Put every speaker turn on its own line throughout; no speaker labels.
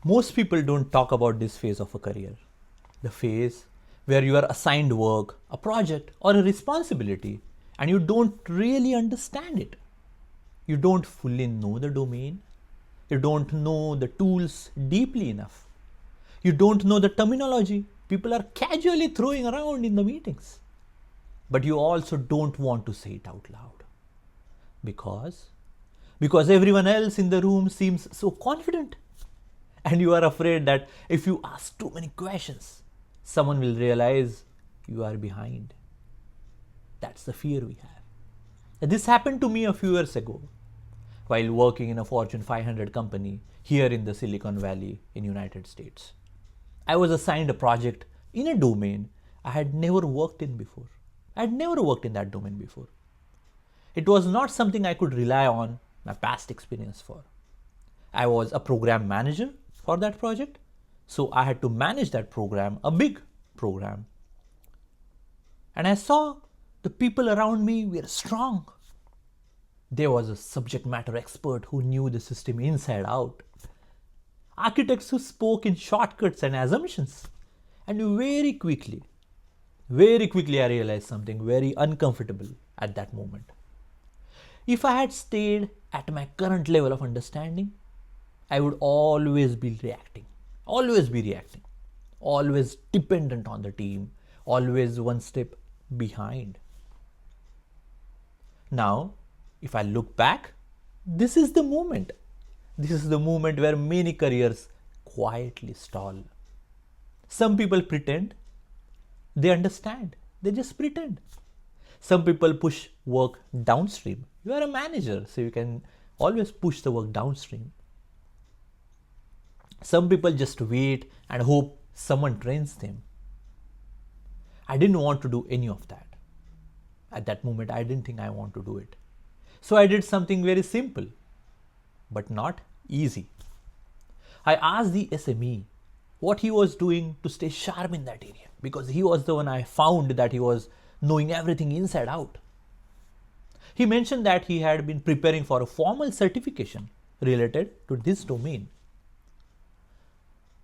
Most people don't talk about this phase of a career. The phase where you are assigned work, a project, or a responsibility, and you don't really understand it. You don't fully know the domain. You don't know the tools deeply enough. You don't know the terminology people are casually throwing around in the meetings. But you also don't want to say it out loud. Because? Because everyone else in the room seems so confident. And you are afraid that if you ask too many questions, someone will realize you are behind. That's the fear we have. This happened to me a few years ago while working in a Fortune 500 company here in the Silicon Valley in United States. I was assigned a project in a domain I had never worked in before. I had never worked in that domain before. It was not something I could rely on my past experience for. I was a program manager for that project, so I had to manage that program, a big program. And I saw the people around me were strong. There was a subject matter expert who knew the system inside out, architects who spoke in shortcuts and assumptions. And very quickly, I realized something very uncomfortable at that moment. If I had stayed at my current level of understanding, I would always be reacting, always dependent on the team, always one step behind. Now, if I look back, this is the moment. This is the moment where many careers quietly stall. Some people pretend they understand, they just pretend. Some people push work downstream. You are a manager, so you can always push the work downstream. Some people just wait and hope someone trains them. I didn't want to do any of that. At that moment, I didn't think I want to do it. So I did something very simple, but not easy. I asked the SME what he was doing to stay sharp in that area, because he was the one I found that he was knowing everything inside out. He mentioned that he had been preparing for a formal certification related to this domain.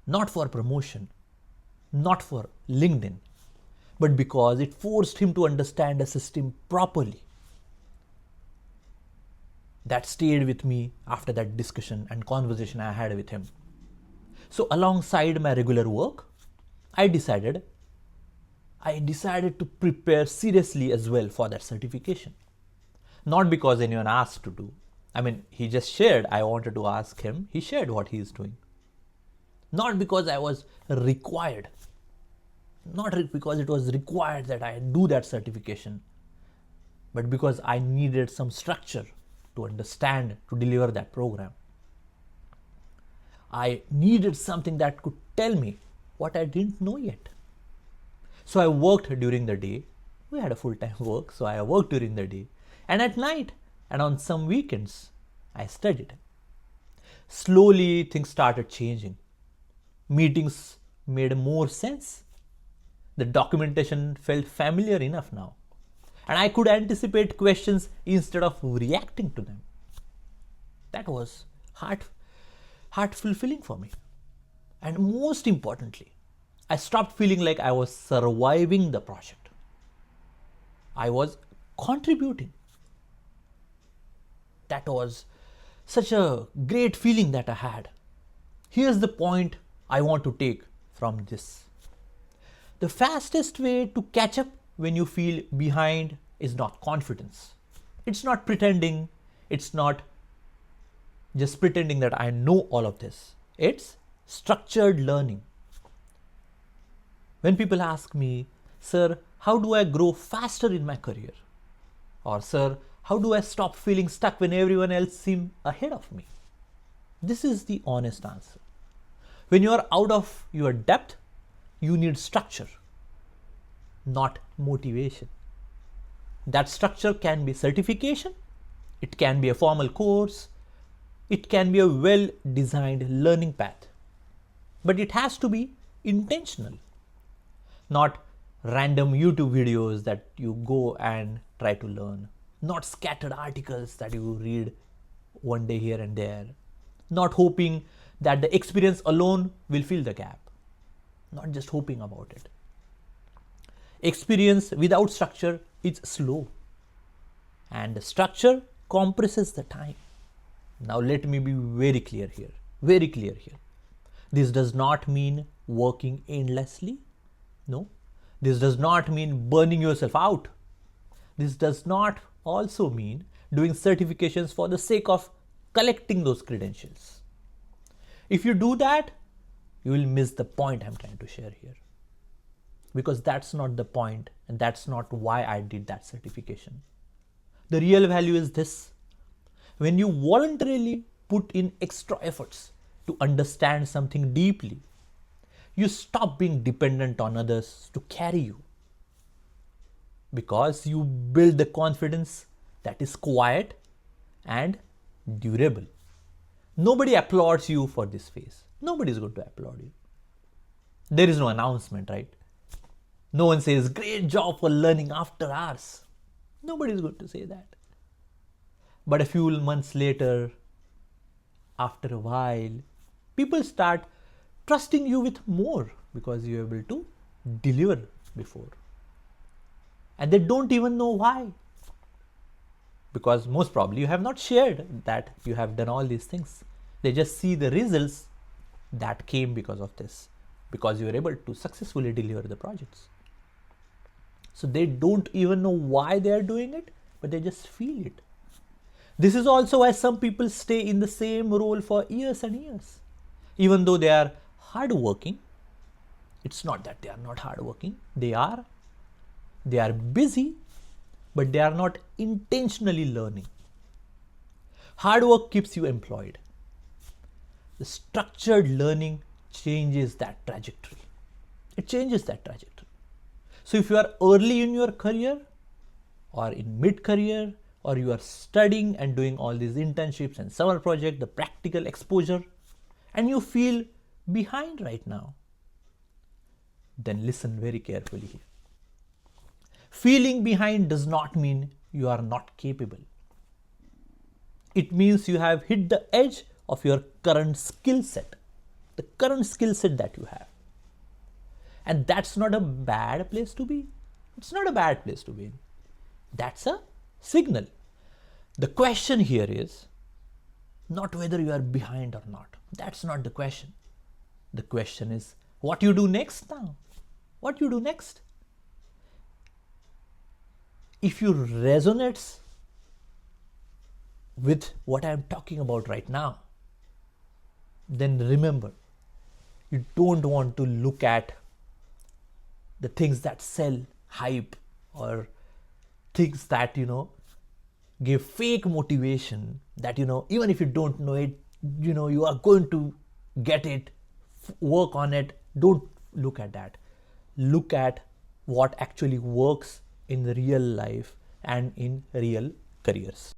Not for promotion, not for LinkedIn, but because it forced him to understand a system properly. That stayed with me after that discussion and conversation I had with him. So alongside my regular work, I decided to prepare seriously as well for that certification. Not because anyone asked to do. He just shared, I wanted to ask him, he shared what he is doing. Not because I was required, not because it was required that I do that certification, but because I needed some structure to understand, to deliver that program. I needed something that could tell me what I didn't know yet. So I worked during the day. We had a full-time work, so I worked during the day. And at night and on some weekends, I studied. Slowly, things started changing. Meetings made more sense. The documentation felt familiar enough now. And I could anticipate questions instead of reacting to them. That was heart fulfilling for me. And most importantly, I stopped feeling like I was surviving the project. I was contributing. That was such a great feeling that I had. Here's the point I want to take from this. The fastest way to catch up when you feel behind is not confidence. It's not pretending. It's not just pretending that I know all of this. It's structured learning. When people ask me, "Sir, how do I grow faster in my career?" Or, "Sir, how do I stop feeling stuck when everyone else seems ahead of me?" This is the honest answer. When you are out of your depth, you need structure, not motivation. That structure can be certification, it can be a formal course, it can be a well-designed learning path. But it has to be intentional, not random YouTube videos that you go and try to learn, not scattered articles that you read one day here and there, not hoping that the experience alone will fill the gap, not just hoping about it. Experience without structure is slow, and the structure compresses the time. Now let me be very clear here. Very clear here. This does not mean working endlessly. No. This does not mean burning yourself out. This does not also mean doing certifications for the sake of collecting those credentials. If you do that, you will miss the point I'm trying to share here. Because that's not the point, and that's not why I did that certification. The real value is this. When you voluntarily put in extra efforts to understand something deeply, you stop being dependent on others to carry you. Because you build the confidence that is quiet and durable. Nobody applauds you for this phase. Nobody is going to applaud you. There is no announcement, right? No one says, great job for learning after hours. Nobody is going to say that. But a few months later, after a while, people start trusting you with more because you're able to deliver before. And they don't even know why. Because most probably you have not shared that you have done all these things. They just see the results that came because of this, because you were able to successfully deliver the projects. So they don't even know why they are doing it, but they just feel it. This is also why some people stay in the same role for years and years. Even though they are hardworking, it's not that they are not hardworking. They are busy, but they are not intentionally learning. Hard work keeps you employed. The structured learning changes that trajectory. It changes that trajectory. So if you are early in your career or in mid-career, or you are studying and doing all these internships and summer project, the practical exposure, and you feel behind right now, then listen very carefully here. Feeling behind does not mean you are not capable. It means you have hit the edge of your current skill set, the current skill set that you have. And that's not a bad place to be. It's not a bad place to be in. That's a signal. The question here is not whether you are behind or not. That's not the question. The question is what you do next now. What you do next. If you resonate with what I am talking about right now, then remember, you don't want to look at the things that sell hype or things that, give fake motivation that, even if you don't know it, you are going to get it, work on it. Don't look at that. Look at what actually works in the real life and in real careers.